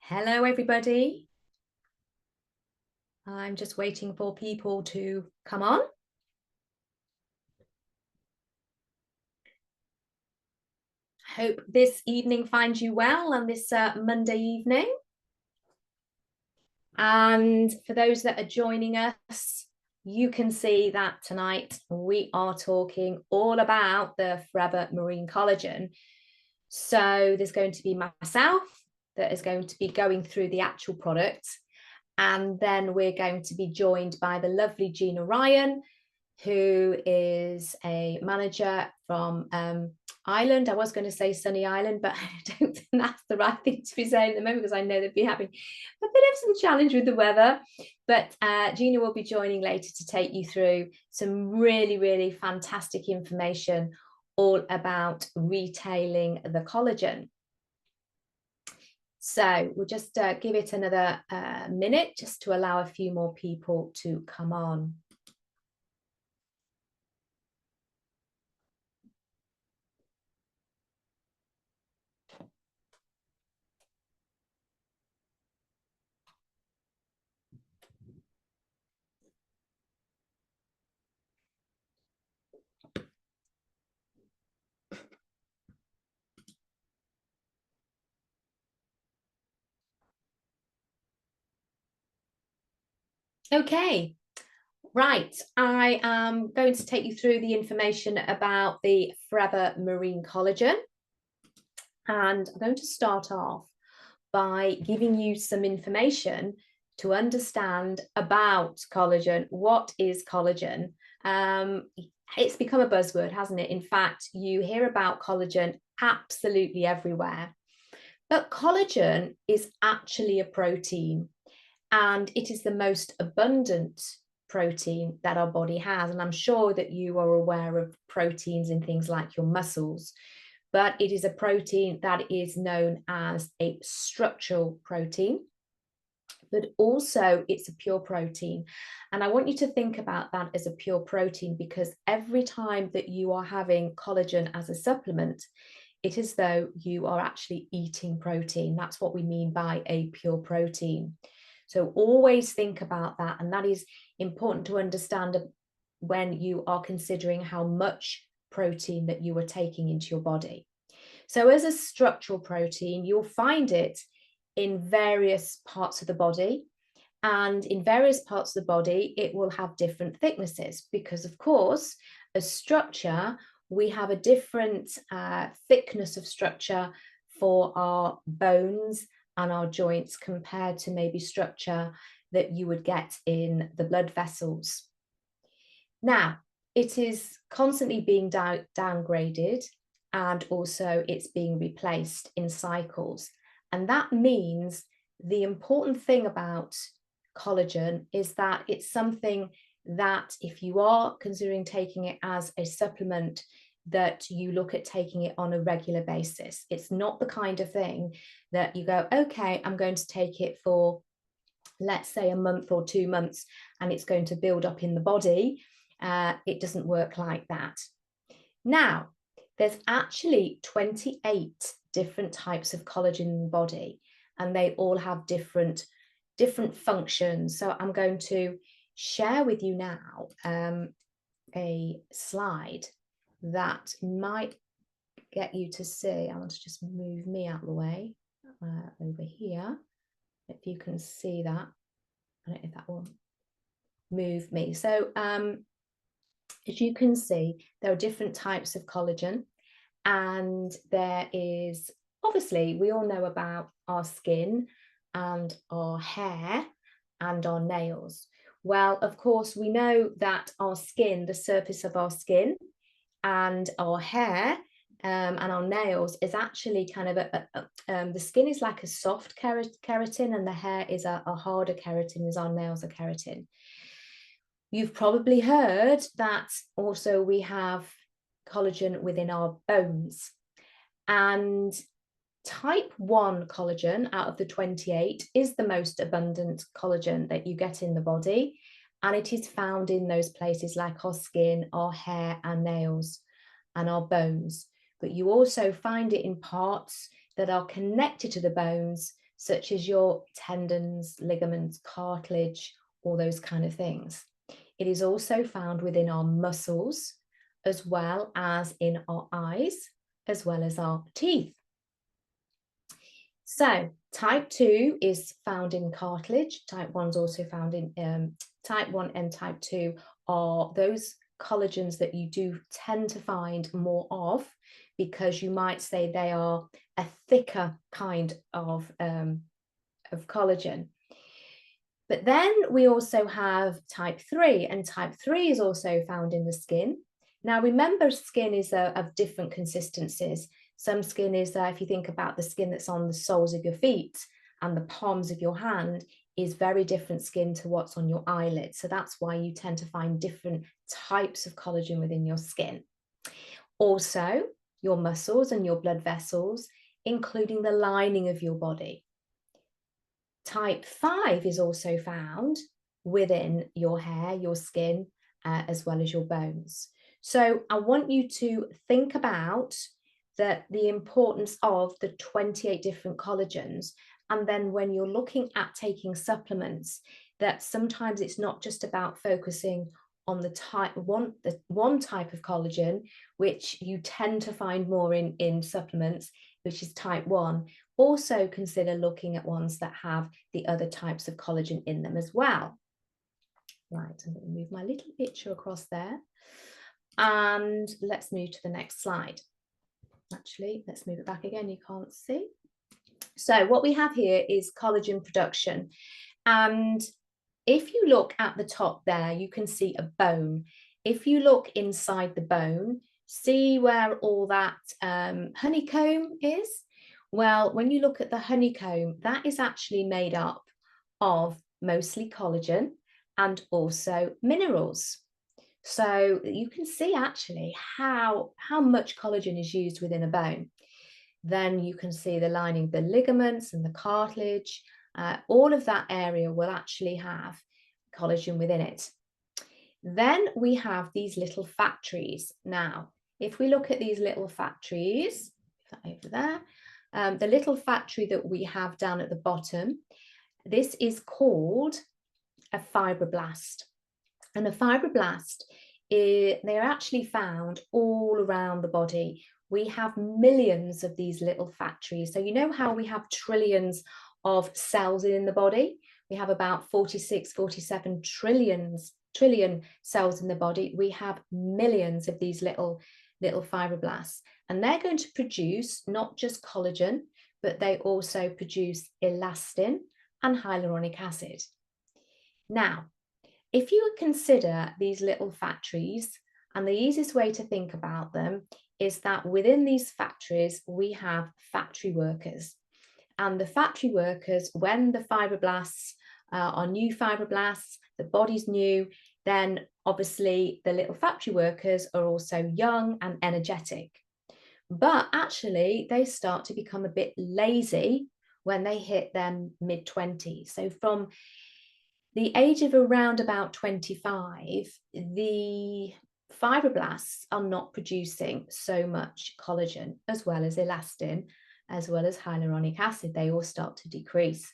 Hello, everybody. I'm just waiting for people to come on. Hope this evening finds you well on this Monday evening. And for those that are joining us, you can see that tonight we are talking all about the Forever Marine Collagen. So there's going to be myself that is going to be going through the actual product. And then we're going to be joined by the lovely Gina Ryan, who is a manager from Ireland. I was going to say Sunny Island, but I don't think that's the right thing to be saying at the moment because I know they'd be having a bit of some challenge with the weather. But Gina will be joining later to take you through some really, really fantastic information all about retailing the collagen. So we'll just give it another minute just to allow a few more people to come on. Okay, right. I am going to take you through the information about the Forever Marine Collagen. And I'm going to start off by giving you some information to understand about collagen. What is collagen? It's become a buzzword, hasn't it? In fact, you hear about collagen absolutely everywhere. But collagen is actually a protein, and it is the most abundant protein that our body has. And I'm sure that you are aware of proteins in things like your muscles, but it is a protein that is known as a structural protein, but also it's a pure protein. And I want you to think about that as a pure protein, because every time that you are having collagen as a supplement, it is as though you are actually eating protein. That's what we mean by a pure protein. So always think about that. And that is important to understand when you are considering how much protein that you are taking into your body. So as a structural protein, you'll find it in various parts of the body. And in various parts of the body, it will have different thicknesses because, of course, as structure, we have a different thickness of structure for our bones and our joints compared to maybe structure that you would get in the blood vessels. Now, it is constantly being downgraded, and also it's being replaced in cycles. And that means the important thing about collagen is that it's something that if you are considering taking it as a supplement, that you look at taking it on a regular basis. It's not the kind of thing that you go, okay, I'm going to take it for, let's say, a month or 2 months, and it's going to build up in the body. It doesn't work like that. Now, there's actually 28 different types of collagen in the body, and they all have different functions. So I'm going to share with you now a slide that might get you to see. I want to just move me out of the way over here. If you can see that. I don't know if that will move me. So as you can see, there are different types of collagen, and there is, obviously, we all know about our skin and our hair and our nails. Well, of course, we know that our skin, the surface of our skin and our hair and our nails is actually kind of the skin is like a soft keratin, and the hair is a harder keratin, as our nails are keratin. You've probably heard that also we have collagen within our bones, and type 1 collagen out of the 28 is the most abundant collagen that you get in the body, and it is found in those places like our skin, our hair and nails and our bones. But you also find it in parts that are connected to the bones, such as your tendons, ligaments, cartilage, all those kind of things. It is also found within our muscles, as well as in our eyes, as well as our teeth. So type 2 is found in cartilage. Type 1 is also found in type 1 and type 2 are those collagens that you do tend to find more of, because you might say they are a thicker kind of collagen. But then we also have type 3, and type 3 is also found in the skin. Now, remember, skin is of different consistencies. Some skin is, if you think about the skin that's on the soles of your feet and the palms of your hand, is very different skin to what's on your eyelid. So that's why you tend to find different types of collagen within your skin. Also, your muscles and your blood vessels, including the lining of your body. Type 5 is also found within your hair, your skin, as well as your bones. So I want you to think about the importance of the 28 different collagens. And then when you're looking at taking supplements, that sometimes it's not just about focusing on the one type of collagen, which you tend to find more in supplements, which is type 1. Also consider looking at ones that have the other types of collagen in them as well. Right, I'm going to move my little picture across there. And let's move to the next slide. Actually, let's move it back again. You can't see. So what we have here is collagen production. And if you look at the top there, you can see a bone. If you look inside the bone, see where all that honeycomb is? Well, when you look at the honeycomb, that is actually made up of mostly collagen and also minerals. So you can see actually how much collagen is used within a bone. Then you can see the lining, the ligaments and the cartilage. All of that area will actually have collagen within it. Then we have these little factories. Now, if we look at these little factories, over there, the little factory that we have down at the bottom, this is called a fibroblast. And a fibroblast, they're actually found all around the body. We have millions of these little factories. So you know how we have trillions of cells in the body? We have about 46, 47 trillion cells in the body. We have millions of these little fibroblasts. And they're going to produce not just collagen, but they also produce elastin and hyaluronic acid. Now, if you consider these little factories, and the easiest way to think about them is that within these factories, we have factory workers. And the factory workers, when the fibroblasts are new fibroblasts, the body's new, then obviously the little factory workers are also young and energetic. But actually, they start to become a bit lazy when they hit their mid-20s. So from the age of around about 25, the fibroblasts are not producing so much collagen, as well as elastin, as well as hyaluronic acid. They all start to decrease.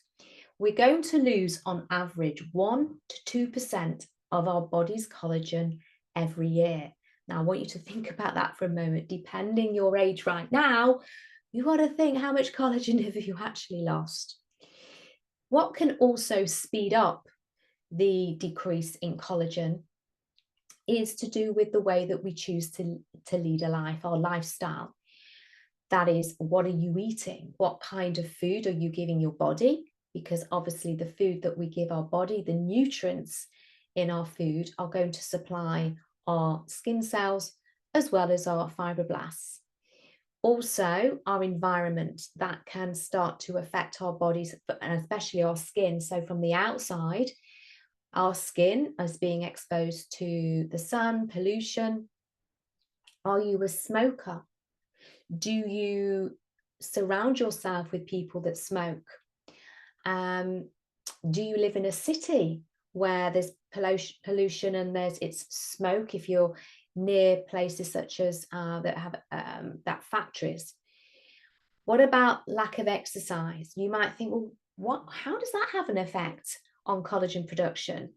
We're going to lose on average 1 to 2% of our body's collagen every year. Now, I want you to think about that for a moment. Depending your age right now, you got to think, how much collagen have you actually lost? What can also speed up the decrease in collagen is to do with the way that we choose to lead a life, our lifestyle. That is, what are you eating? What kind of food are you giving your body? Because obviously the food that we give our body, the nutrients in our food, are going to supply our skin cells as well as our fibroblasts. Also, our environment, that can start to affect our bodies, and especially our skin. So from the outside, our skin is being exposed to the sun, pollution. Are you a smoker? Do you surround yourself with people that smoke? Do you live in a city where there's pollution and it's smoke, if you're near places such as that have that factories? What about lack of exercise? You might think, well, how does that have an effect on collagen production?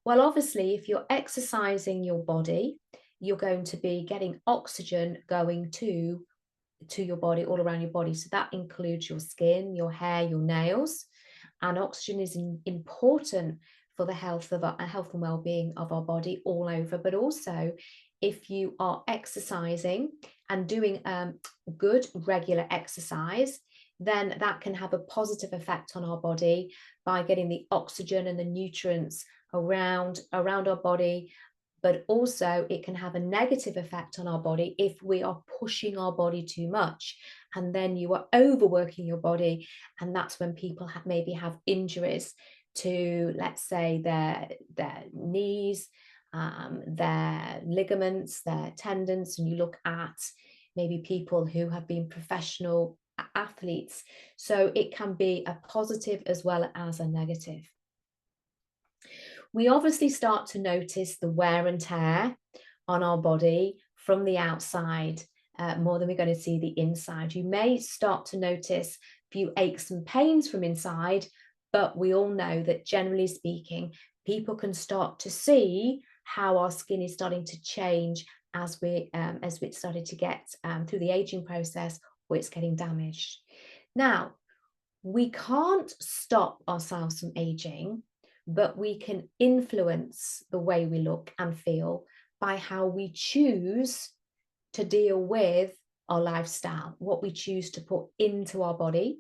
Well, obviously, if you're exercising your body, you're going to be getting oxygen going to your body, all around your body. So that includes your skin, your hair, your nails. And oxygen is important for the health and well-being of our body all over. But also, if you are exercising and doing good regular exercise, then that can have a positive effect on our body by getting the oxygen and the nutrients around our body. But also it can have a negative effect on our body if we are pushing our body too much, and then you are overworking your body, and that's when people maybe have injuries to, let's say, their knees, their ligaments, their tendons. And you look at maybe people who have been professional athletes. So it can be a positive as well as a negative. We obviously start to notice the wear and tear on our body from the outside more than we're going to see the inside. You may start to notice a few aches and pains from inside, but we all know that generally speaking, people can start to see how our skin is starting to change as we started to get through the aging process, or it's getting damaged. Now, we can't stop ourselves from aging, but we can influence the way we look and feel by how we choose to deal with our lifestyle, what we choose to put into our body,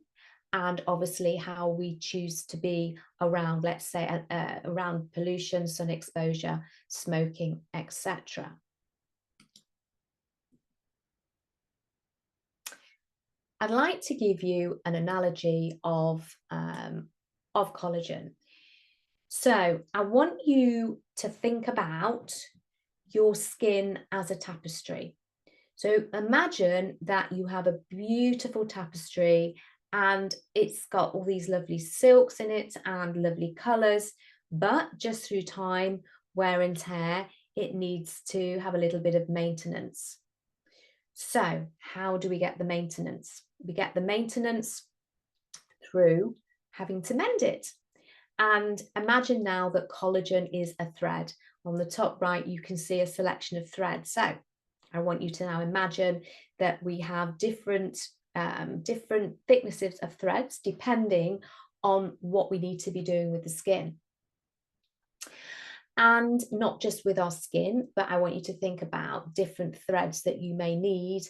and obviously how we choose to be around, let's say, around pollution, sun exposure, smoking, etc. I'd like to give you an analogy of collagen. So I want you to think about your skin as a tapestry. So imagine that you have a beautiful tapestry and it's got all these lovely silks in it and lovely colours, but just through time, wear and tear, it needs to have a little bit of maintenance. So how do we get the maintenance? We get the maintenance through having to mend it. And imagine now that collagen is a thread. On the top right, you can see a selection of threads. So I want you to now imagine that we have different thicknesses of threads depending on what we need to be doing with the skin. And not just with our skin, but I want you to think about different threads that you may need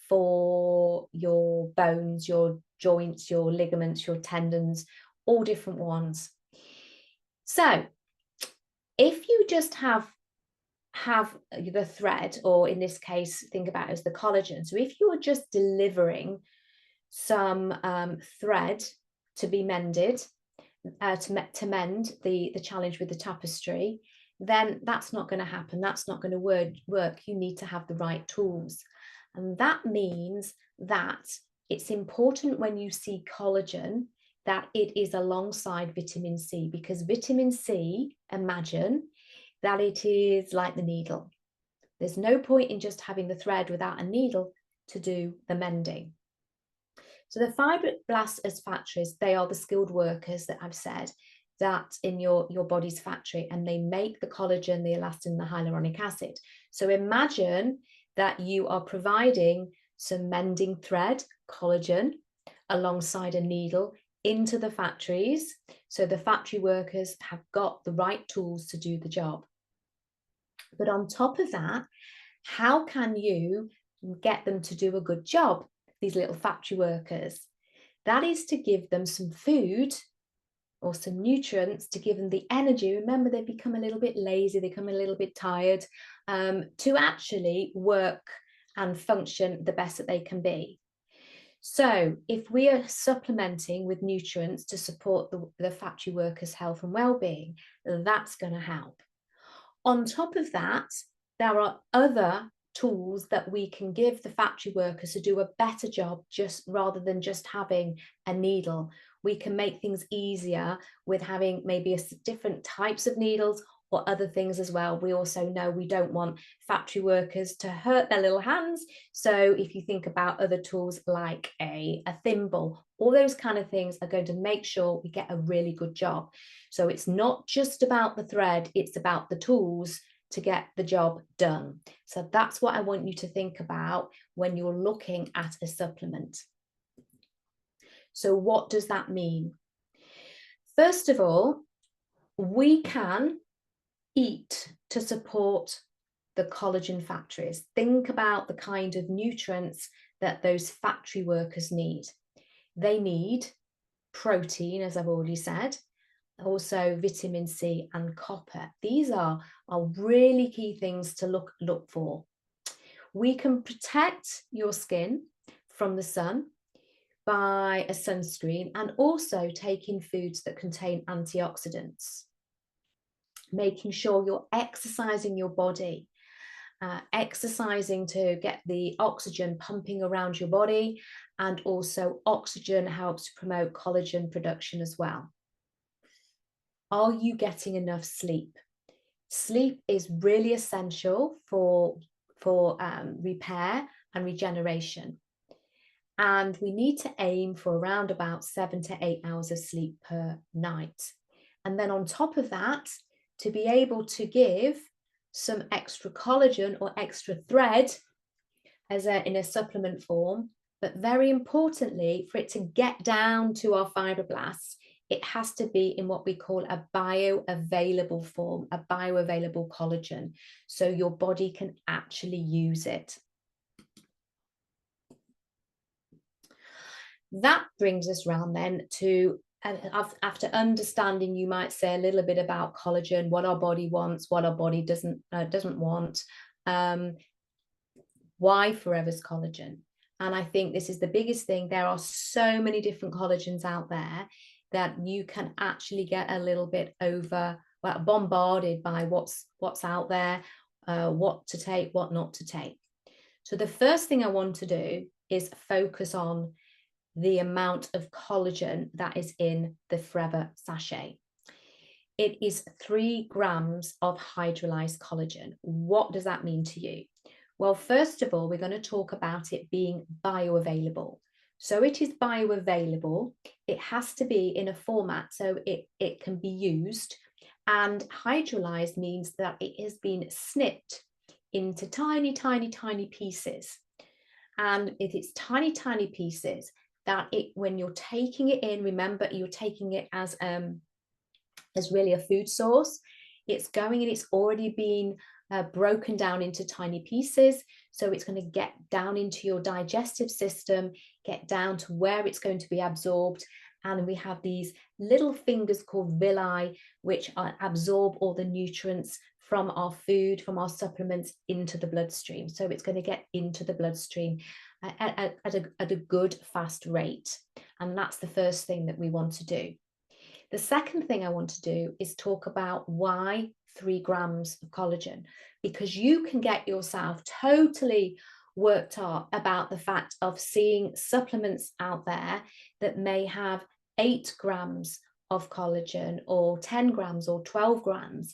for your bones, your joints, your ligaments, your tendons, all different ones. So if you just have the thread, or in this case, think about it as the collagen. So if you are just delivering some thread to be mended, to mend the challenge with the tapestry, then that's not going to happen. That's not going to work. You need to have the right tools. And that means that it's important when you see collagen that it is alongside vitamin C, because vitamin C, imagine that it is like the needle. There's no point in just having the thread without a needle to do the mending. So the fibroblasts as factories, they are the skilled workers that I've said that in your body's factory, and they make the collagen, the elastin, the hyaluronic acid. So imagine that you are providing some mending thread, collagen, alongside a needle into the factories. So the factory workers have got the right tools to do the job. But on top of that, how can you get them to do a good job, these little factory workers? That is to give them some food or some nutrients to give them the energy. Remember, they become a little bit lazy, they become a little bit tired, to actually work and function the best that they can be. So if we are supplementing with nutrients to support the factory workers' health and well-being, that's going to help. On top of that, there are other tools that we can give the factory workers to do a better job, just rather than just having a needle. We can make things easier with having maybe different types of needles, or other things as well. We also know we don't want factory workers to hurt their little hands. So if you think about other tools like a thimble, all those kind of things are going to make sure we get a really good job. So it's not just about the thread, it's about the tools to get the job done. So that's what I want you to think about when you're looking at a supplement. So what does that mean? First of all, we can eat to support the collagen factories. Think about the kind of nutrients that those factory workers need. They need protein, as I've already said, also vitamin C and copper. These are really key things to look for. We can protect your skin from the sun by a sunscreen and also taking foods that contain antioxidants. Making sure you're exercising your body, exercising to get the oxygen pumping around your body, and also oxygen helps to promote collagen production as well. Are you getting enough sleep? Sleep is really essential for repair and regeneration. And we need to aim for around about 7 to 8 hours of sleep per night. And then on top of that, to be able to give some extra collagen or extra thread in a supplement form, but very importantly, for it to get down to our fibroblasts, it has to be in what we call a bioavailable form, a bioavailable collagen, so your body can actually use it. That brings us round then to, after understanding, you might say, a little bit about collagen, what our body wants, what our body doesn't want, why Forever's collagen. And I think this is the biggest thing. There are so many different collagens out there that you can actually get a little bit bombarded by what's out there, what to take, what not to take. So the first thing I want to do is focus on the amount of collagen that is in the Forever sachet. It is 3 grams of hydrolyzed collagen. What does that mean to you? Well, first of all, we're going to talk about it being bioavailable. So it is bioavailable. It has to be in a format so it can be used. And hydrolyzed means that it has been snipped into tiny, tiny, tiny pieces. And if it's tiny, tiny pieces, that when you're taking it in, remember you're taking it as really a food source. It's going in, it's already been broken down into tiny pieces. So it's going to get down into your digestive system, get down to where it's going to be absorbed. And we have these little fingers called villi, which absorb all the nutrients from our food, from our supplements into the bloodstream. So it's going to get into the bloodstream at a good, fast rate. And that's the first thing that we want to do. The second thing I want to do is talk about why 3 grams of collagen, because you can get yourself totally worked up about the fact of seeing supplements out there that may have 8 grams of collagen or 10 grams or 12 grams.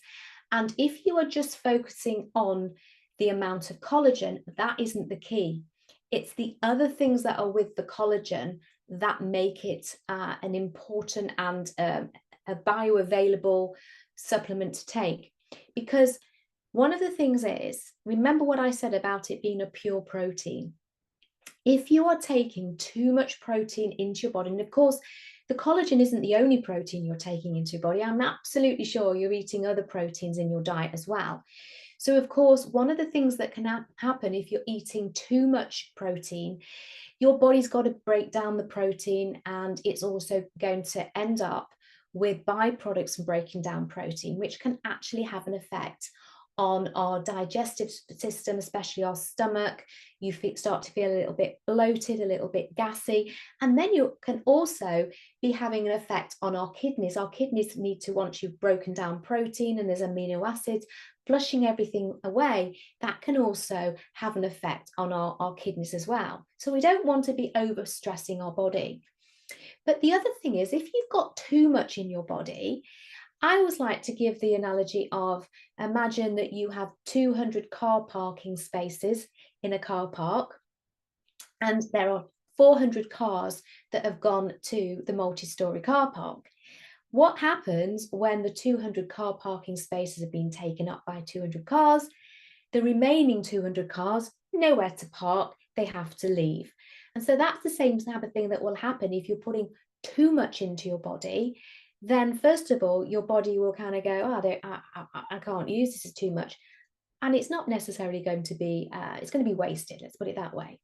And if you are just focusing on the amount of collagen, that isn't the key. It's the other things that are with the collagen that make it an important and a bioavailable supplement to take. Because one of the things is, remember what I said about it being a pure protein. If you are taking too much protein into your body, and of course, the collagen isn't the only protein you're taking into your body. I'm absolutely sure you're eating other proteins in your diet as well. So, of course, one of the things that can happen if you're eating too much protein, your body's got to break down the protein, and it's also going to end up with byproducts from breaking down protein, which can actually have an effect on our digestive system, especially our stomach. You start to feel a little bit bloated, a little bit gassy, and then you can also be having an effect on our kidneys. Our kidneys need to, once you've broken down protein and there's amino acids, flushing everything away, that can also have an effect on our kidneys as well. So we don't want to be overstressing our body. But the other thing is, if you've got too much in your body, I always like to give the analogy of, imagine that you have 200 car parking spaces in a car park, and there are 400 cars that have gone to the multi-storey car park. What happens when the 200 car parking spaces have been taken up by 200 cars? The remaining 200 cars, nowhere to park, they have to leave. And so that's the same type of thing that will happen if you're putting too much into your body. Then first of all, your body will kind of go, oh, I can't use this, is too much. And it's not necessarily going to be, it's going to be wasted, let's put it that way.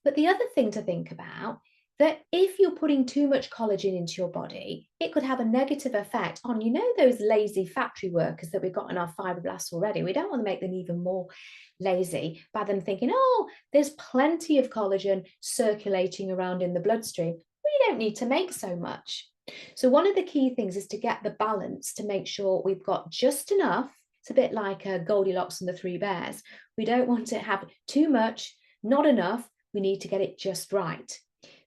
But the other thing to think about, that if you're putting too much collagen into your body, it could have a negative effect on, those lazy factory workers that we've got in our fibroblasts already. We don't want to make them even more lazy by them thinking, oh, there's plenty of collagen circulating around in the bloodstream. We don't need to make so much. So one of the key things is to get the balance, to make sure we've got just enough. It's a bit like Goldilocks and the Three Bears. We don't want to have too much, not enough. We need to get it just right.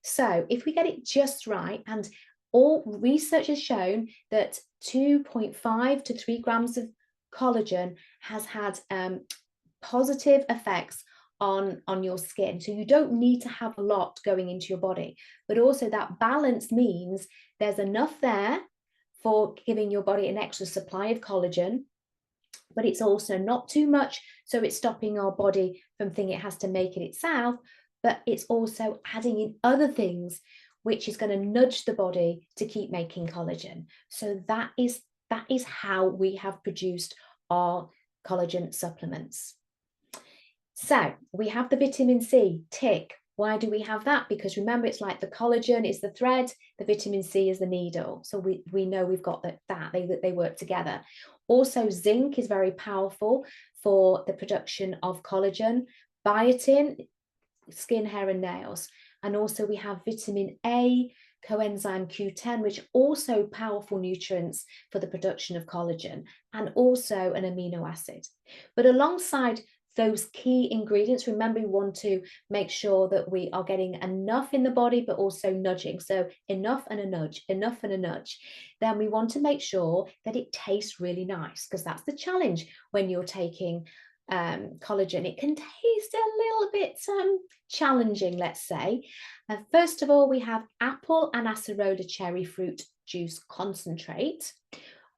So if we get it just right, and all research has shown that 2.5 to 3 grams of collagen has had positive effects on your skin. So you don't need to have a lot going into your body, but also that balance means there's enough there for giving your body an extra supply of collagen, but it's also not too much, so it's stopping our body from thinking it has to make it itself, but it's also adding in other things which is going to nudge the body to keep making collagen. So that is how we have produced our collagen supplements. So we have the vitamin C, tick. Why do we have that? Because remember, it's like the collagen is the thread, the vitamin C is the needle. So we know we've got that they work together. Also, zinc is very powerful for the production of collagen. Biotin, skin, hair, and nails. And also we have vitamin A, coenzyme Q10, which are also powerful nutrients for the production of collagen, and also an amino acid. But alongside those key ingredients, remember, we want to make sure that we are getting enough in the body, but also nudging. So enough and a nudge, enough and a nudge. Then we want to make sure that it tastes really nice, because that's the challenge when you're taking collagen. It can taste a little bit challenging, let's say. First of all, we have apple and acerola cherry fruit juice concentrate.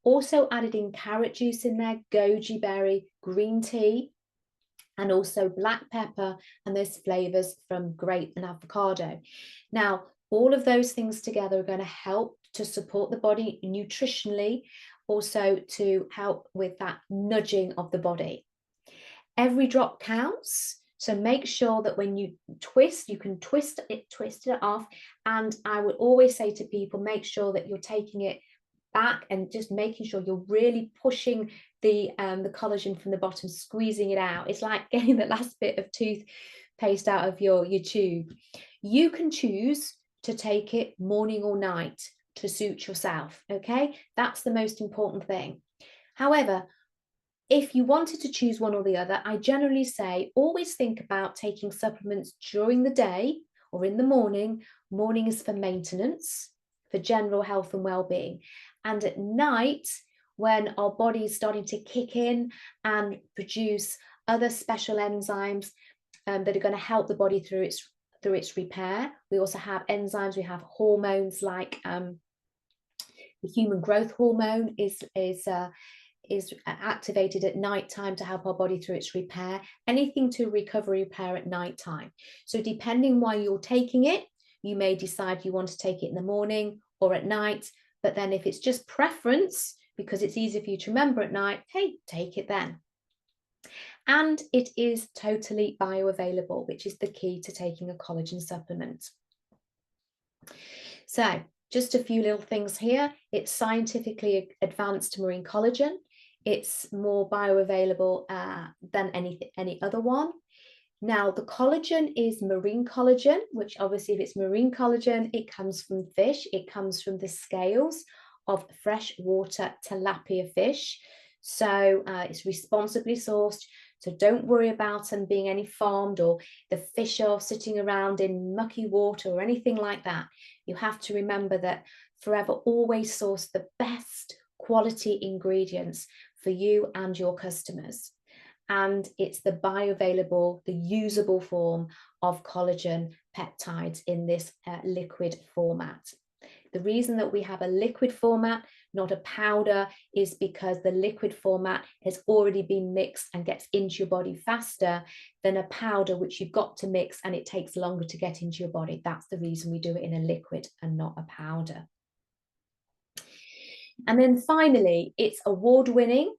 Also added in carrot juice in there, goji berry, green tea, and also black pepper and those flavors from grape and avocado. Now, all of those things together are going to help to support the body nutritionally, also to help with that nudging of the body. Every drop counts. So make sure that when you twist, you can twist it off. And I would always say to people, make sure that you're taking it back and just making sure you're really pushing the collagen from the bottom, squeezing it out. It's like getting the last bit of toothpaste out of your tube. You can choose to take it morning or night to suit yourself. Okay, that's the most important thing. However, if you wanted to choose one or the other, I generally say always think about taking supplements during the day or in the morning. Morning is for maintenance, for general health and well-being. And at night, when our body is starting to kick in and produce other special enzymes that are going to help the body through its repair. We also have enzymes, we have hormones like the human growth hormone is activated at night time to help our body through its repair. Anything to recover, repair at night time. So depending why you're taking it, you may decide you want to take it in the morning or at night. But then if it's just preference, because it's easier for you to remember at night, hey, take it then. And it is totally bioavailable, which is the key to taking a collagen supplement. So just a few little things here. It's scientifically advanced marine collagen. It's more bioavailable than any other one. Now, the collagen is marine collagen, which obviously if it's marine collagen, it comes from fish. It comes from the scales of freshwater tilapia fish. So it's responsibly sourced. So don't worry about them being any farmed or the fish are sitting around in mucky water or anything like that. You have to remember that Forever always source the best quality ingredients for you and your customers. And it's the bioavailable, the usable form of collagen peptides in this liquid format. The reason that we have a liquid format, not a powder, is because the liquid format has already been mixed and gets into your body faster than a powder, which you've got to mix and it takes longer to get into your body. That's the reason we do it in a liquid and not a powder. And then finally, it's award-winning.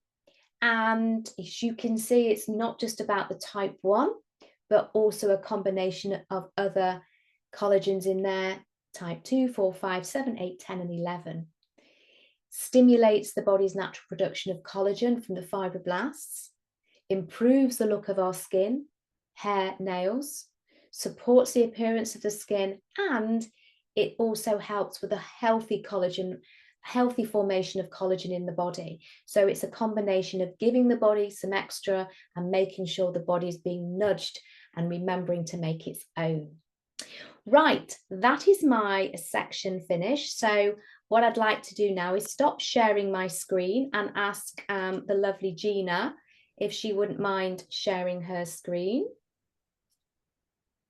And as you can see, it's not just about the type 1, but also a combination of other collagens in there, type 2, 4, 5, 7, 8, 10, and 11. Stimulates the body's natural production of collagen from the fibroblasts, improves the look of our skin, hair, nails, supports the appearance of the skin, and it also helps with a healthy formation of collagen in the body. So it's a combination of giving the body some extra and making sure the body is being nudged and remembering to make its own. Right, that is my section finished. So what I'd like to do now is stop sharing my screen and ask the lovely Gina if she wouldn't mind sharing her screen.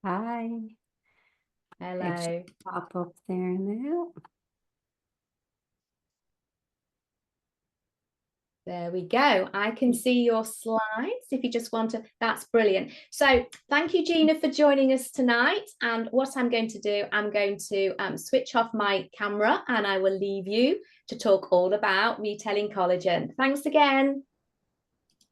Hi. Hello. Pop up there now. There we go. I can see your slides if you just want to. That's brilliant. So thank you, Gina, for joining us tonight. And what I'm going to do, I'm going to switch off my camera and I will leave you to talk all about retailing collagen. Thanks again.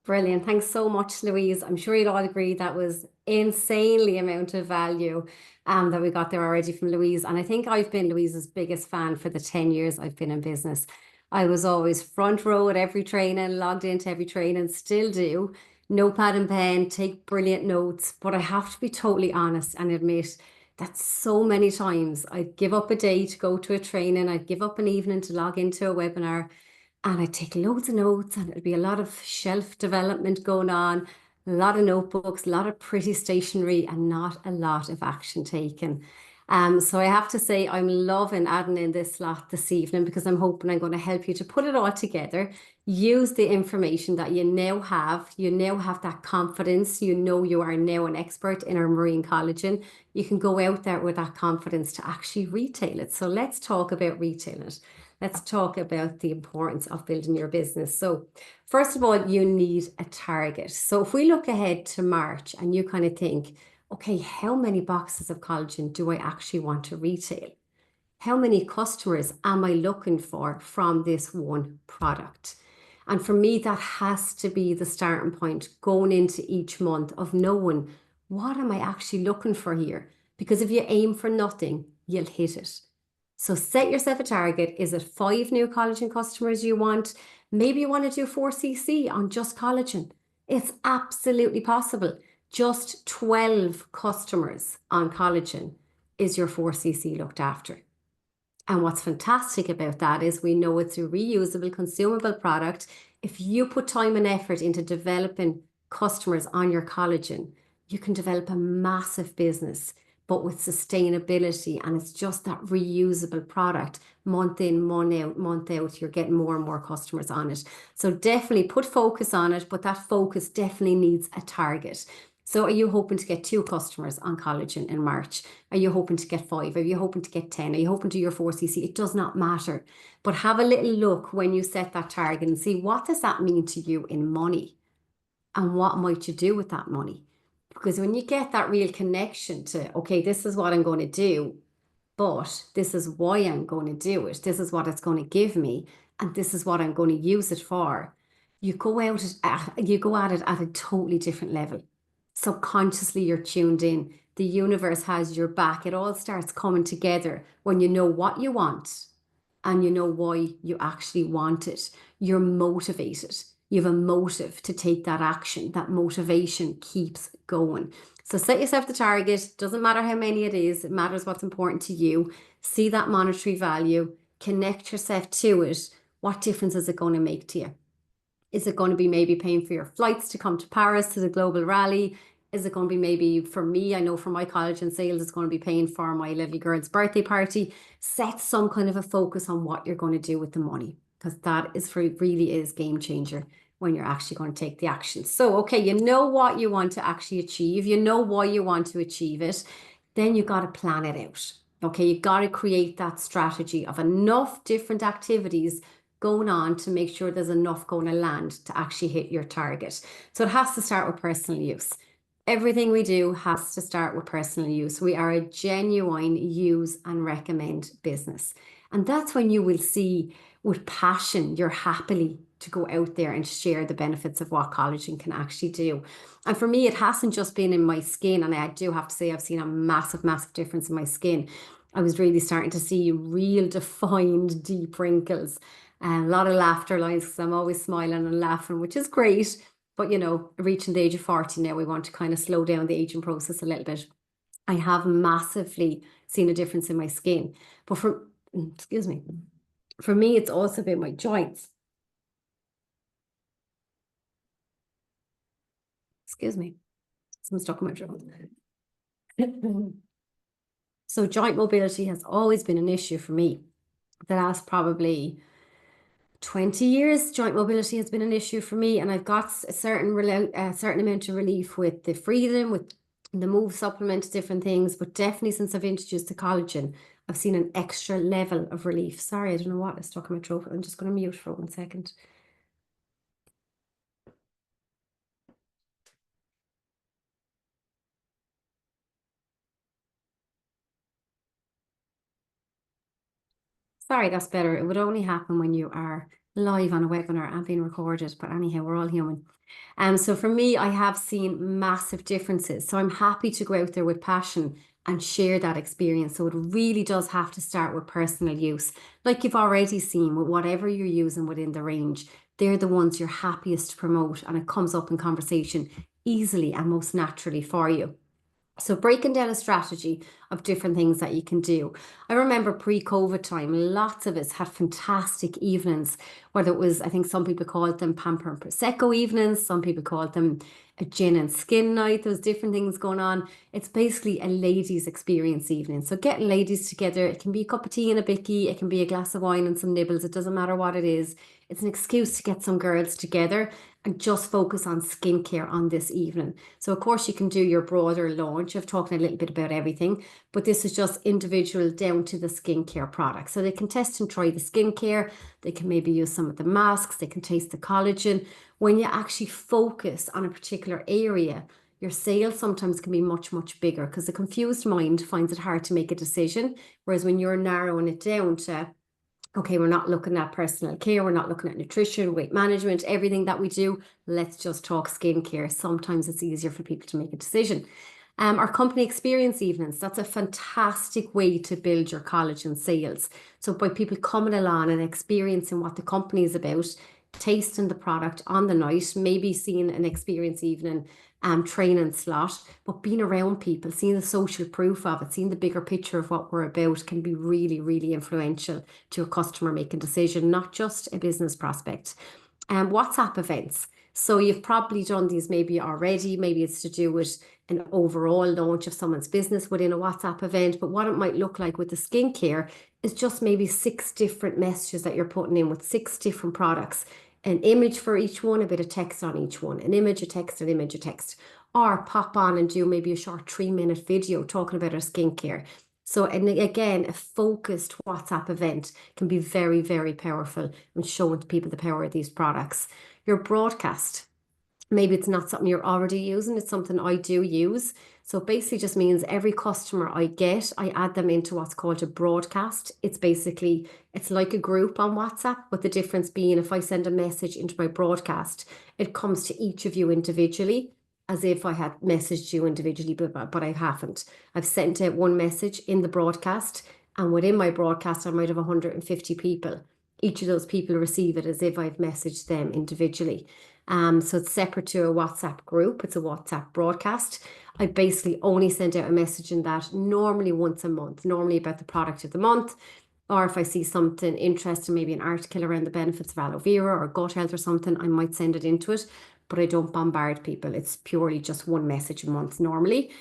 Brilliant. Thanks so much, Louise. I'm sure you'd all agree that was insanely amount of value that we got there already from Louise. And I think I've been Louise's biggest fan for the 10 years I've been in business. I was always front row at every training, logged into every training, still do. Notepad and pen, take brilliant notes. But I have to be totally honest and admit that so many times I'd give up a day to go to a training, I'd give up an evening to log into a webinar, and I'd take loads of notes, and it'd be a lot of shelf development going on, a lot of notebooks, a lot of pretty stationery, and not a lot of action taken. So I have to say I'm loving adding in this slot this evening because I'm hoping I'm going to help you to put it all together, use the information that you now have. You now have that confidence. You know you are now an expert in our marine collagen. You can go out there with that confidence to actually retail it. So let's talk about retailing it. Let's talk about the importance of building your business. So first of all, you need a target. So if we look ahead to March and you kind of think, okay, how many boxes of collagen do I actually want to retail? How many customers am I looking for from this one product? And for me, that has to be the starting point going into each month of knowing what am I actually looking for here? Because if you aim for nothing, you'll hit it. So set yourself a target. Is it 5 new collagen customers you want? Maybe you want to do 4cc on just collagen. It's absolutely possible. Just 12 customers on collagen is your 4cc looked after. And what's fantastic about that is we know it's a reusable, consumable product. If you put time and effort into developing customers on your collagen, you can develop a massive business, but with sustainability. And it's just that reusable product, month in, month out, you're getting more and more customers on it. So definitely put focus on it, but that focus definitely needs a target. So are you hoping to get 2 customers on collagen in March? Are you hoping to get 5? Are you hoping to get 10? Are you hoping to do your 4cc? It does not matter. But have a little look when you set that target and see what does that mean to you in money? And what might you do with that money? Because when you get that real connection to, okay, this is what I'm going to do, but this is why I'm going to do it. This is what it's going to give me, and this is what I'm going to use it for. You go at it at a totally different level. Subconsciously, you're tuned in. The universe has your back. It all starts coming together when you know what you want and you know why you actually want it. You're motivated. You have a motive to take that action. That motivation keeps going. So set yourself the target. Doesn't matter how many it is. It matters what's important to you. See that monetary value. Connect yourself to it. What difference is it going to make to you? Is it going to be maybe paying for your flights to come to Paris to the global rally? Is it going to be maybe for me, I know for my collagen sales, it's going to be paying for my little girl's birthday party. Set some kind of a focus on what you're going to do with the money. because that is really is game changer when you're actually going to take the action. So, okay, you know what you want to actually achieve, you know why you want to achieve it, then you got to plan it out. Okay, you got to create that strategy of enough different activities going on to make sure there's enough going to land to actually hit your target. So it has to start with personal use. Everything we do has to start with personal use. We are a genuine use and recommend business. And that's when you will see with passion, you're happily to go out there and share the benefits of what collagen can actually do. And for me, it hasn't just been in my skin. And I do have to say, I've seen a massive, massive difference in my skin. I was really starting to see real defined deep wrinkles and a lot of laughter lines because I'm always smiling and laughing, which is great. But, you know, reaching the age of 40 now, we want to kind of slow down the aging process a little bit. I have massively seen a difference in my skin. But excuse me, for me, it's also been my joints. Excuse me, I'm stuck in my throat. So joint mobility has always been an issue for me. The last probably 20 years, joint mobility has been an issue for me, and I've got a certain amount of relief with the Freedom, with the Move supplement, different things, but definitely since I've introduced the collagen, I've seen an extra level of relief. Sorry, I don't know what is stuck in my throat. I'm just going to mute for 1 second. Sorry, that's better. It would only happen when you are live on a webinar and being recorded, but anyhow, we're all human. So for me, I have seen massive differences. So I'm happy to go out there with passion and share that experience. So it really does have to start with personal use. Like you've already seen with whatever you're using within the range, they're the ones you're happiest to promote, and it comes up in conversation easily and most naturally for you. So breaking down a strategy of different things that you can do. I remember pre-COVID time, lots of us had fantastic evenings, whether it was, I think some people called them Pamper and Prosecco evenings, some people called them a gin and skin night. There was different things going on. It's basically a ladies' experience evening. So getting ladies together, it can be a cup of tea and a bicky, it can be a glass of wine and some nibbles. It doesn't matter what it is. It's an excuse to get some girls together and just focus on skincare on this evening. So of course you can do your broader launch of talking a little bit about everything, but this is just individual down to the skincare product. So they can test and try the skincare, they can maybe use some of the masks, they can taste the collagen. When you actually focus on a particular area, your sales sometimes can be much, much bigger because the confused mind finds it hard to make a decision. Whereas when you're narrowing it down to, okay, we're not looking at personal care, we're not looking at nutrition, weight management, everything that we do, let's just talk skincare. Sometimes it's easier for people to make a decision. Our company experience evenings, that's a fantastic way to build your collagen sales. So by people coming along and experiencing what the company is about, tasting the product on the night, maybe seeing an experience evening training slot, but being around people, seeing the social proof of it, seeing the bigger picture of what we're about can be really, really influential to a customer making decision, not just a business prospect. WhatsApp events. So you've probably done these maybe already, maybe it's to do with an overall launch of someone's business within a WhatsApp event, but what it might look like with the skincare is just maybe 6 different messages that you're putting in with 6 different products. An image for each one, a bit of text on each one, an image, a text, an image, a text, or pop on and do maybe a short 3-minute video talking about our skincare. So, and again, a focused WhatsApp event can be very, very powerful and showing people the power of these products. Your broadcast, maybe it's not something you're already using, it's something I do use. So basically just means every customer I get, I add them into what's called a broadcast. It's basically, it's like a group on WhatsApp, but the difference being if I send a message into my broadcast, it comes to each of you individually, as if I had messaged you individually, but I haven't. I've sent out one message in the broadcast, and within my broadcast, I might have 150 people. Each of those people receive it as if I've messaged them individually. So it's separate to a WhatsApp group. It's a WhatsApp broadcast. I basically only send out a message in that normally once a month, normally about the product of the month. Or if I see something interesting, maybe an article around the benefits of aloe vera or gut health or something, I might send it into it, but I don't bombard people. It's purely just one message a month normally.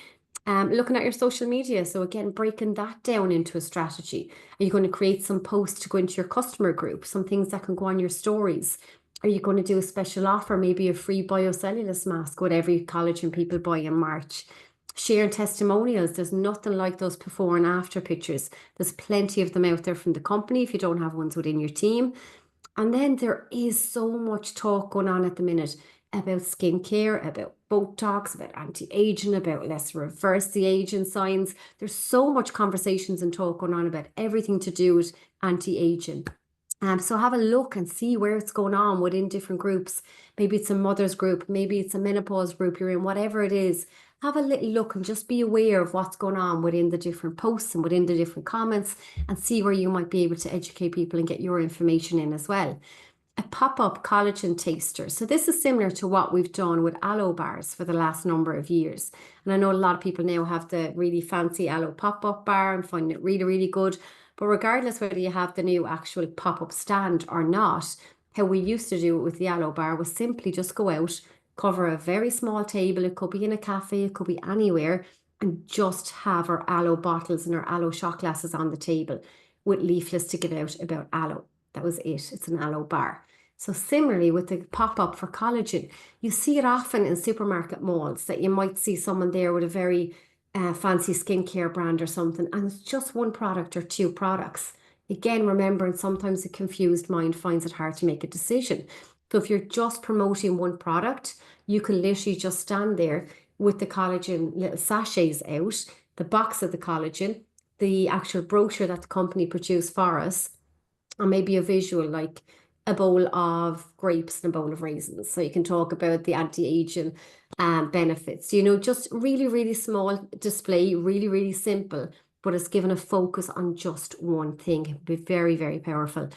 Looking at your social media. So again, breaking that down into a strategy. Are you going to create some posts to go into your customer group? Some things that can go on your stories. Are you going to do a special offer, maybe a free biocellulose mask with every collagen people buy in March? Share testimonials. There's nothing like those before and after pictures. There's plenty of them out there from the company if you don't have ones within your team. And then there is so much talk going on at the minute about skincare, about Botox, about anti-aging, about let's reverse the aging signs. There's so much conversations and talk going on about everything to do with anti-aging. So have a look and see where it's going on within different groups. Maybe it's a mother's group, maybe it's a menopause group you're in, whatever it is. Have a little look and just be aware of what's going on within the different posts and within the different comments, and see where you might be able to educate people and get your information in as well. A pop-up collagen taster. So this is similar to what we've done with aloe bars for the last number of years. And I know a lot of people now have the really fancy aloe pop-up bar and find it really, really good. But regardless whether you have the new actual pop-up stand or not, how we used to do it with the aloe bar was simply just go out, cover a very small table. It could be in a cafe, it could be anywhere, and just have our aloe bottles and our aloe shot glasses on the table with leaflets to give out about aloe. That was it. It's an aloe bar. So similarly with the pop-up for collagen, you see it often in supermarket malls that you might see someone there with a very fancy skincare brand or something, and it's just one product or two products. Again, remembering sometimes a confused mind finds it hard to make a decision. So if you're just promoting one product, you can literally just stand there with the collagen little sachets out, the box of the collagen, the actual brochure that the company produced for us, and maybe a visual like a bowl of grapes and a bowl of raisins. So you can talk about the anti-aging benefits, just really, really small display, really, really simple, but it's given a focus on just one thing. It would be very, very powerful.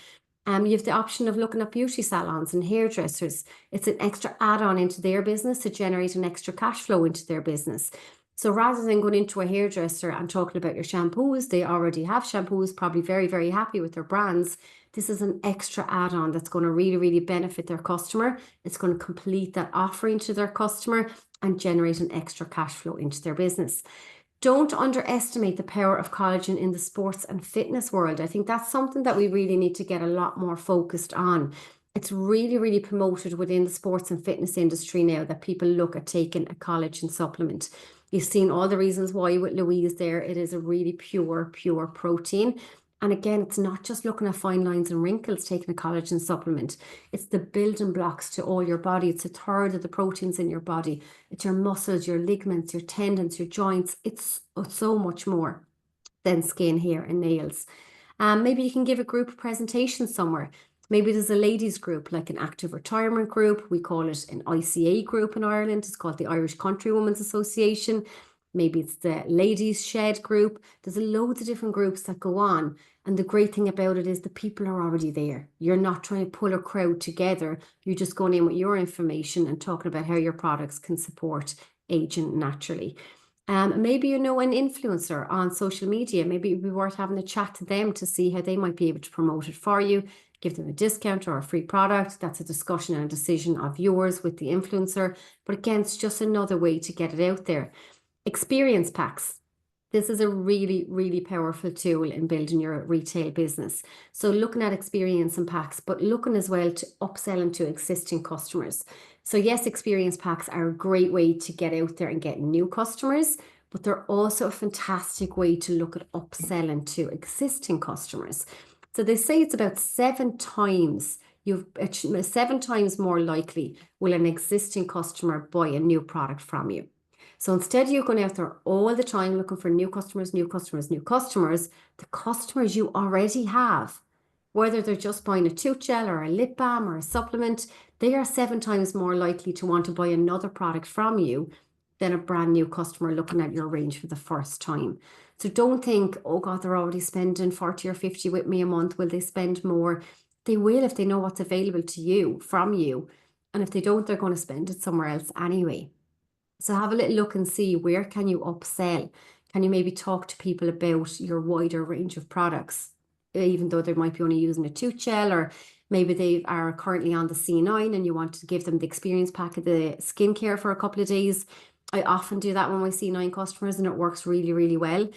You have the option of looking at beauty salons and hairdressers. It's an extra add-on into their business to generate an extra cash flow into their business. So rather than going into a hairdresser and talking about your shampoos, they already have shampoos, probably very, very happy with their brands. This is an extra add-on that's going to really, really benefit their customer. It's going to complete that offering to their customer and generate an extra cash flow into their business. Don't underestimate the power of collagen in the sports and fitness world. I think that's something that we really need to get a lot more focused on. It's really, really promoted within the sports and fitness industry now that people look at taking a collagen supplement. You've seen all the reasons why with Louise there. It is a really pure, pure protein. And again, it's not just looking at fine lines and wrinkles taking a collagen supplement. It's the building blocks to all your body. It's a third of the proteins in your body. It's your muscles, your ligaments, your tendons, your joints. It's so much more than skin, hair, and nails. Maybe you can give a group presentation somewhere. Maybe there's a ladies group, like an active retirement group. We call it an ICA group in Ireland. It's called the Irish Countrywomen's Association. Maybe it's the ladies shed group. There's loads of different groups that go on. And the great thing about it is the people are already there. You're not trying to pull a crowd together. You're just going in with your information and talking about how your products can support aging naturally. Maybe you know an influencer on social media. Maybe it would be worth having a chat to them to see how they might be able to promote it for you, give them a discount or a free product. That's a discussion and a decision of yours with the influencer. But again, it's just another way to get it out there. Experience packs. This is a really, really powerful tool in building your retail business. So looking at experience and packs, but looking as well to upsell into existing customers. So yes, experience packs are a great way to get out there and get new customers, but they're also a fantastic way to look at upselling to existing customers. So they say it's about 7 times more likely will an existing customer buy a new product from you. So instead of you going out there all the time looking for new customers, the customers you already have, whether they're just buying a tooth gel or a lip balm or a supplement, they are 7 times more likely to want to buy another product from you than a brand new customer looking at your range for the first time. So don't think, oh God, they're already spending 40 or 50 with me a month. Will they spend more? They will if they know what's available to you, from you. And if they don't, they're going to spend it somewhere else anyway. So have a little look and see where can you upsell? Can you maybe talk to people about your wider range of products, even though they might be only using a tooth gel, or maybe they are currently on the C9 and you want to give them the experience pack of the skincare for a couple of days. I often do that when I see 9 customers, and it works really, really well.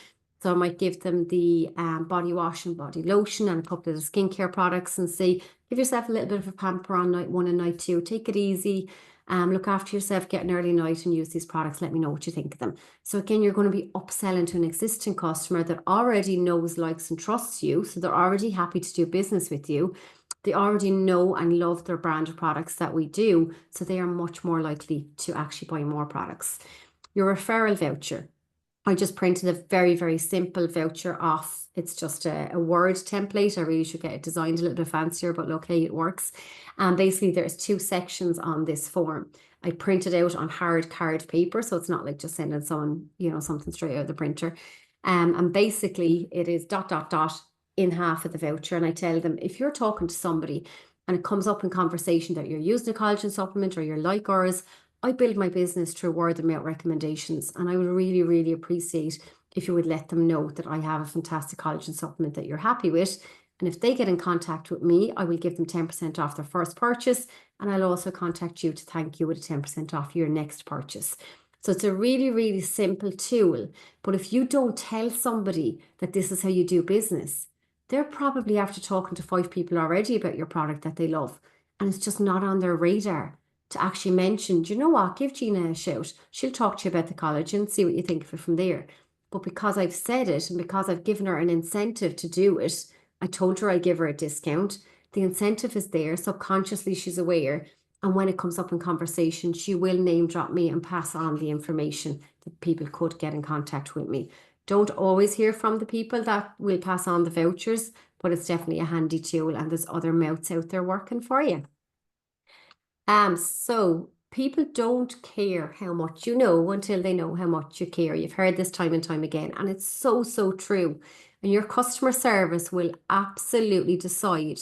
So I might give them the body wash and body lotion and a couple of the skincare products and say, give yourself a little bit of a pamper on night 1 and night 2. Take it easy. Look after yourself, get an early night and use these products. Let me know what you think of them. So again, you're going to be upselling to an existing customer that already knows, likes and trusts you. So they're already happy to do business with you. They already know and love their brand of products that we do. So they are much more likely to actually buy more products. Your referral voucher. I just printed a very, very simple voucher off. It's just a Word template. I really should get it designed a little bit fancier, but okay, it works. And basically there's 2 sections on this form. I printed out on hard card paper, so it's not like just sending someone, something straight out of the printer. And basically it is ... in half of the voucher. And I tell them, if you're talking to somebody and it comes up in conversation that you're using a collagen supplement or you're like ours, I build my business through word of mouth recommendations, and I would really, really appreciate if you would let them know that I have a fantastic collagen supplement that you're happy with. And if they get in contact with me, I will give them 10% off their first purchase, and I'll also contact you to thank you with a 10% off your next purchase. So it's a really, really simple tool. But if you don't tell somebody that this is how you do business, they're probably after talking to 5 people already about your product that they love, and it's just not on their radar to actually mention, do you know what, give Gina a shout. She'll talk to you about the collagen, see what you think of it from there. But because I've said it and because I've given her an incentive to do it, I told her I'd give her a discount. The incentive is there. Subconsciously, she's aware. And when it comes up in conversation, she will name drop me and pass on the information that people could get in contact with me. Don't always hear from the people that will pass on the vouchers, but it's definitely a handy tool, and there's other mouths out there working for you. So people don't care how much you know until they know how much you care. You've heard this time and time again, and it's so, so true. And your customer service will absolutely decide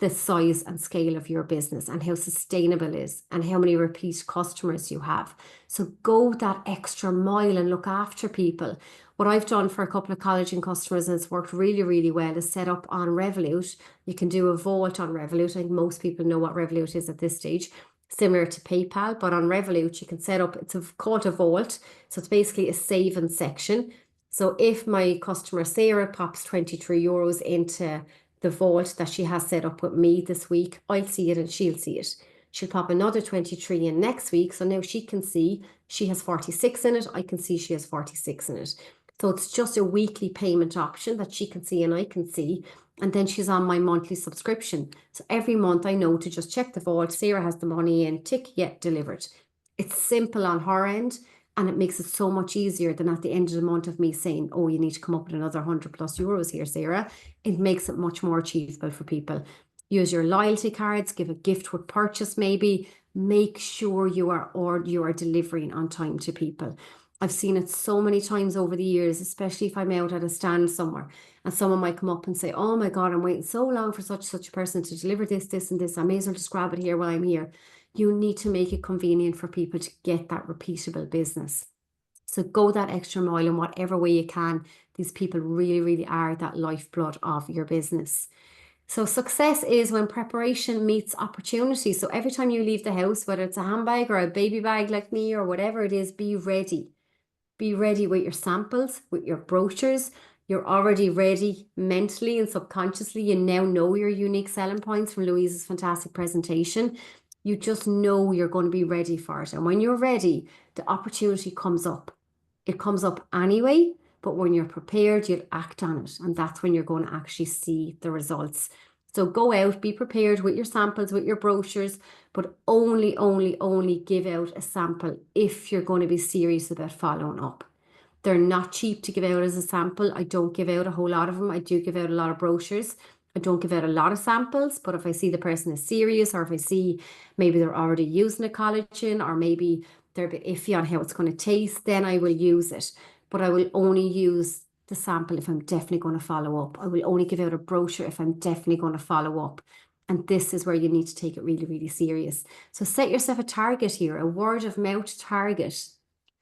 the size and scale of your business and how sustainable it is and how many repeat customers you have. So go that extra mile and look after people. What I've done for a couple of collagen customers, and it's worked really, really well, is set up on Revolut. You can do a vault on Revolut. I think most people know what Revolut is at this stage, similar to PayPal, but on Revolut you can set up, it's called a vault. So it's basically a saving section. So if my customer Sarah pops 23 euros into the vault that she has set up with me this week, I'll see it and she'll see it. She'll pop another 23 in next week. So now she can see she has 46 in it. I can see she has 46 in it. So it's just a weekly payment option that she can see and I can see. And then she's on my monthly subscription. So every month I know to just check the vault. Sarah has the money in, tick, yet delivered. It's simple on her end. And it makes it so much easier than at the end of the month of me saying, oh, you need to come up with another 100 plus euros here, Sarah. It makes it much more achievable for people. Use your loyalty cards, give a gift with purchase maybe. Make sure you are delivering on time to people. I've seen it so many times over the years, especially if I'm out at a stand somewhere and someone might come up and say, oh my God, I'm waiting so long for such a person to deliver this and this. I may as well just grab it here while I'm here. You need to make it convenient for people to get that repeatable business. So go that extra mile in whatever way you can. These people really, really are that lifeblood of your business. So success is when preparation meets opportunity. So every time you leave the house, whether it's a handbag or a baby bag like me or whatever it is, be ready. Be ready with your samples, with your brochures. You're already ready mentally and subconsciously. You now know your unique selling points from Louise's fantastic presentation. You just know you're going to be ready for it. And when you're ready, the opportunity comes up. It comes up anyway, but when you're prepared, you'll act on it. And that's when you're going to actually see the results. So go out, be prepared with your samples, with your brochures, but only give out a sample if you're going to be serious about following up. They're not cheap to give out as a sample. I don't give out a whole lot of them. I do give out a lot of brochures. I don't give out a lot of samples, but if I see the person is serious, or if I see maybe they're already using a collagen, or maybe they're a bit iffy on how it's going to taste, then I will use it. But I will only use the sample if I'm definitely going to follow up. I will only give out a brochure if I'm definitely going to follow up. And this is where you need to take it really, really serious. So set yourself a target here, a word of mouth target.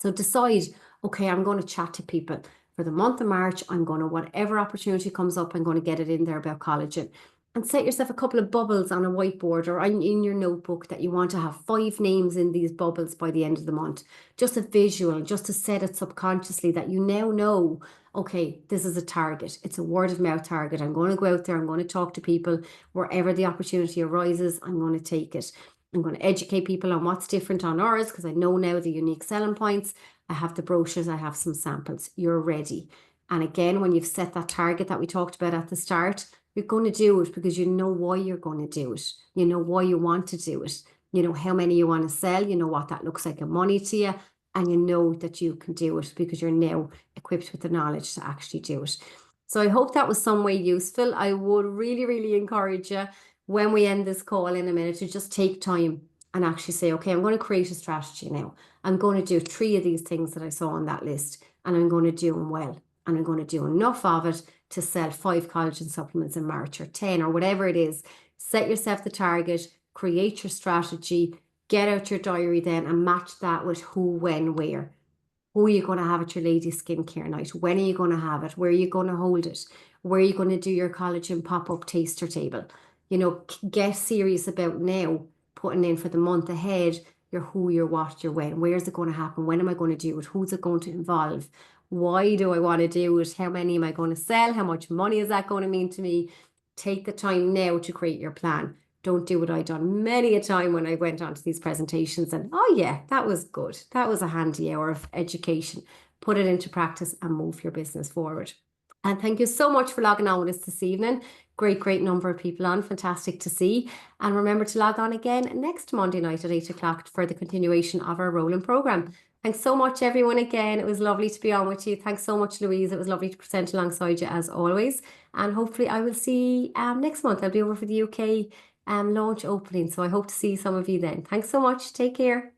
So decide, okay, I'm going to chat to people. For the month of March, I'm going to, whatever opportunity comes up, I'm going to get it in there about collagen. and set yourself a couple of bubbles on a whiteboard or in your notebook that you want to have 5 names in these bubbles by the end of the month. Just a visual, just to set it subconsciously that you now know, okay, this is a target. It's a word of mouth target. I'm going to go out there. I'm going to talk to people. Wherever the opportunity arises, I'm going to take it. I'm going to educate people on what's different on ours because I know now the unique selling points. I have the brochures. I have some samples. You're ready. And again, when you've set that target that we talked about at the start, you're going to do it because you know why you're going to do it. You know why you want to do it. You know how many you want to sell. You know what that looks like in money to you. And you know that you can do it because you're now equipped with the knowledge to actually do it. So I hope that was some way useful. I would really, really encourage you when we end this call in a minute to just take time and actually say, okay, I'm going to create a strategy now. I'm going to do 3 of these things that I saw on that list and I'm going to do them well. And I'm going to do enough of it to sell 5 collagen supplements in March or 10 or whatever it is. Set yourself the target, create your strategy, get out your diary then and match that with who, when, where. Who are you going to have at your ladies' skincare night? When are you going to have it? Where are you going to hold it? Where are you going to do your collagen pop-up taster table? You know, get serious about now putting in for the month ahead your who, your what, your when. Where's it going to happen? When am I going to do it? Who's it going to involve? Why do I want to do it? How many am I going to sell? How much money is that going to mean to me? Take the time now to create your plan. Don't do what I done many a time when I went on to these presentations and, oh yeah, that was good. That was a handy hour of education. Put it into practice and move your business forward. And thank you so much for logging on with us this evening. Great number of people on. Fantastic to see. And remember to log on again next Monday night at 8 o'clock for the continuation of our rolling programme. Thanks so much, everyone, again. It was lovely to be on with you. Thanks so much, Louise. It was lovely to present alongside you as always. And hopefully I will see next month. I'll be over for the UK launch opening. So I hope to see some of you then. Thanks so much. Take care.